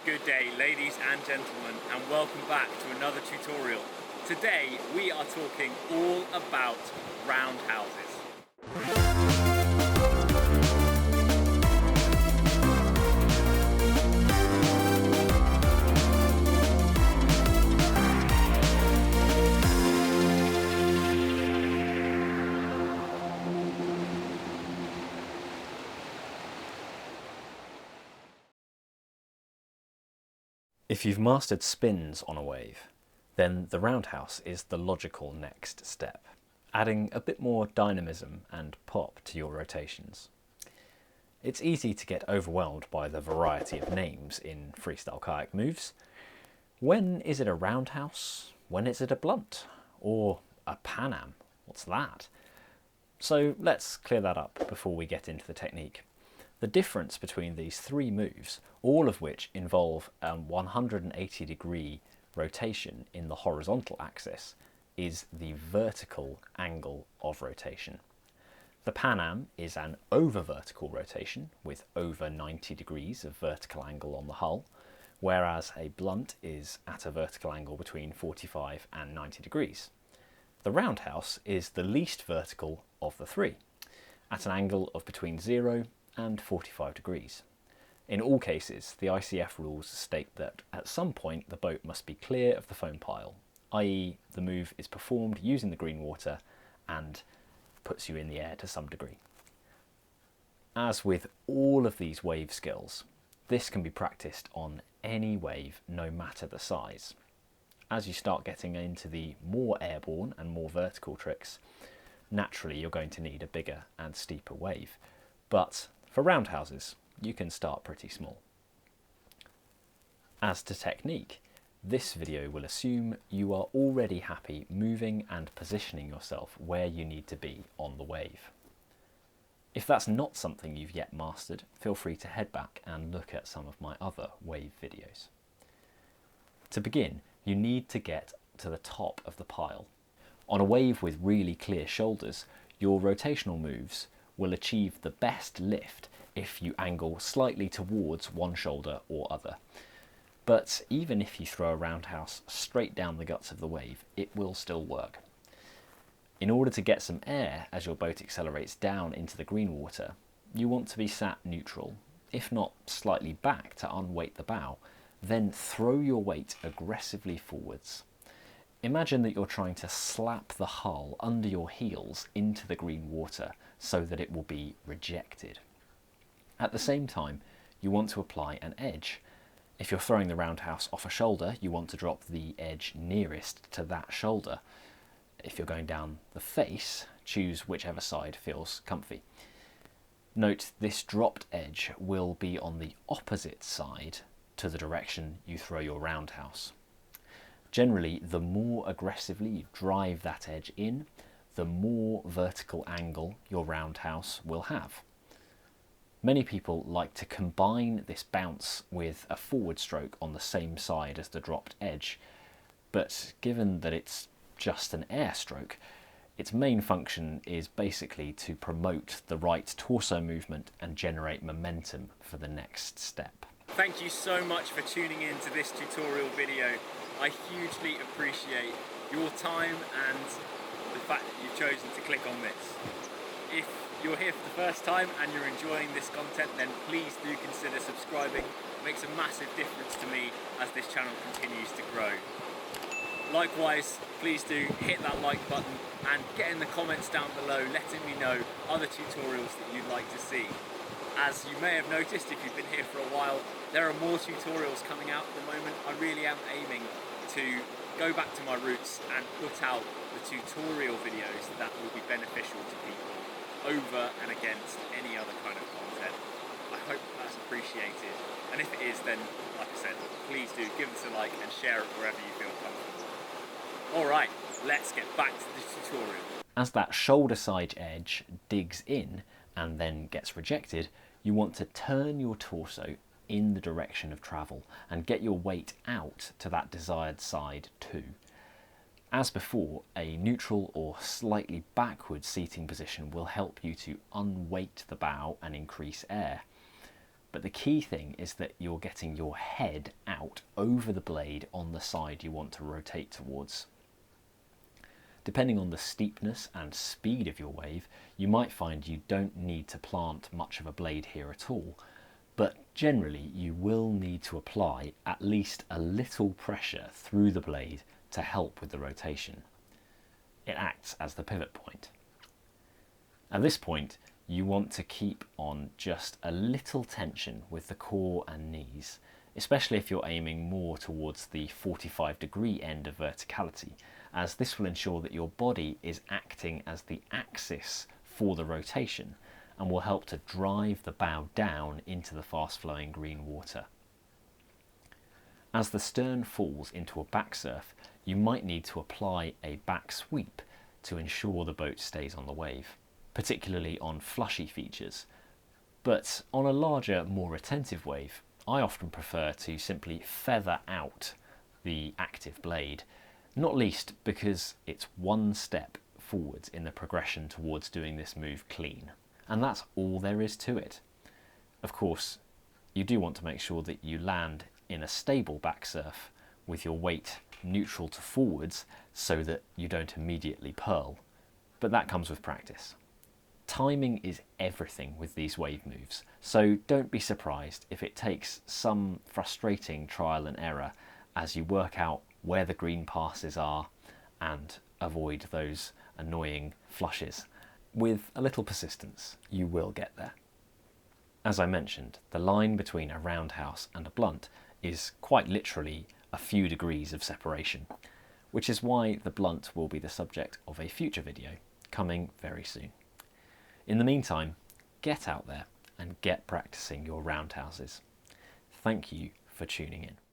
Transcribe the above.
Good day, ladies and gentlemen, and welcome back to another tutorial. Today we are talking all about roundhouses. If you've mastered spins on a wave, then the roundhouse is the logical next step, adding a bit more dynamism and pop to your rotations. It's easy to get overwhelmed by the variety of names in freestyle kayak moves. When is it a roundhouse? When is it a blunt? Or a Pan Am? What's that? So let's clear that up before we get into the technique. The difference between these three moves, all of which involve a 180-degree rotation in the horizontal axis, is the vertical angle of rotation. The Pan Am is an over-vertical rotation with over 90 degrees of vertical angle on the hull, whereas a blunt is at a vertical angle between 45 and 90 degrees. The roundhouse is the least vertical of the three, at an angle of between 0 and 45 degrees. In all cases, the ICF rules state that at some point the boat must be clear of the foam pile, i.e. the move is performed using the green water and puts you in the air to some degree. As with all of these wave skills, this can be practiced on any wave no matter the size. As you start getting into the more airborne and more vertical tricks, naturally you're going to need a bigger and steeper wave. But for roundhouses, you can start pretty small. As to technique, this video will assume you are already happy moving and positioning yourself where you need to be on the wave. If that's not something you've yet mastered, feel free to head back and look at some of my other wave videos. To begin, you need to get to the top of the pile. On a wave with really clear shoulders, your rotational moves will achieve the best lift if you angle slightly towards one shoulder or other. But even if you throw a roundhouse straight down the guts of the wave, it will still work. In order to get some air as your boat accelerates down into the green water, you want to be sat neutral, if not slightly back to unweight the bow, then throw your weight aggressively forwards. Imagine that you're trying to slap the hull under your heels into the green water so that it will be rejected. At the same time, you want to apply an edge. If you're throwing the roundhouse off a shoulder, you want to drop the edge nearest to that shoulder. If you're going down the face, choose whichever side feels comfy. Note this dropped edge will be on the opposite side to the direction you throw your roundhouse. Generally, the more aggressively you drive that edge in, the more vertical angle your roundhouse will have. Many people like to combine this bounce with a forward stroke on the same side as the dropped edge, but given that it's just an air stroke, its main function is basically to promote the right torso movement and generate momentum for the next step. Thank you so much for tuning in to this tutorial video. I hugely appreciate your time and the fact that you've chosen to click on this. If you're here for the first time and you're enjoying this content, then please do consider subscribing. It makes a massive difference to me as this channel continues to grow. Likewise, please do hit that like button and get in the comments down below letting me know other tutorials that you'd like to see. As you may have noticed if you've been here for a while, there are more tutorials coming out at the moment. I really am aiming to go back to my roots and put out the tutorial videos that will be beneficial to people over and against any other kind of content. I hope that's appreciated, and if it is, then like I said, please do give us a like and share it wherever you feel comfortable. Alright, let's get back to the tutorial. As that shoulder side edge digs in and then gets rejected, you want to turn your torso in the direction of travel and get your weight out to that desired side too. As before, a neutral or slightly backward seating position will help you to unweight the bow and increase air. But the key thing is that you're getting your head out over the blade on the side you want to rotate towards. Depending on the steepness and speed of your wave, you might find you don't need to plant much of a blade here at all, but generally you will need to apply at least a little pressure through the blade to help with the rotation. It acts as the pivot point. At this point, you want to keep on just a little tension with the core and knees, especially if you're aiming more towards the 45-degree end of verticality, as this will ensure that your body is acting as the axis for the rotation and will help to drive the bow down into the fast-flowing green water. As the stern falls into a back surf, you might need to apply a back sweep to ensure the boat stays on the wave, particularly on flushy features. But on a larger, more retentive wave, I often prefer to simply feather out the active blade, not least because it's one step forwards in the progression towards doing this move clean. And that's all there is to it. Of course, you do want to make sure that you land in a stable back surf with your weight neutral to forwards so that you don't immediately pearl, but that comes with practice. Timing is everything with these wave moves, so don't be surprised if it takes some frustrating trial and error as you work out where the green passes are and avoid those annoying flushes. With a little persistence, you will get there. As I mentioned, the line between a roundhouse and a blunt is quite literally a few degrees of separation, which is why the blunt will be the subject of a future video coming very soon. In the meantime, get out there and get practicing your roundhouses. Thank you for tuning in.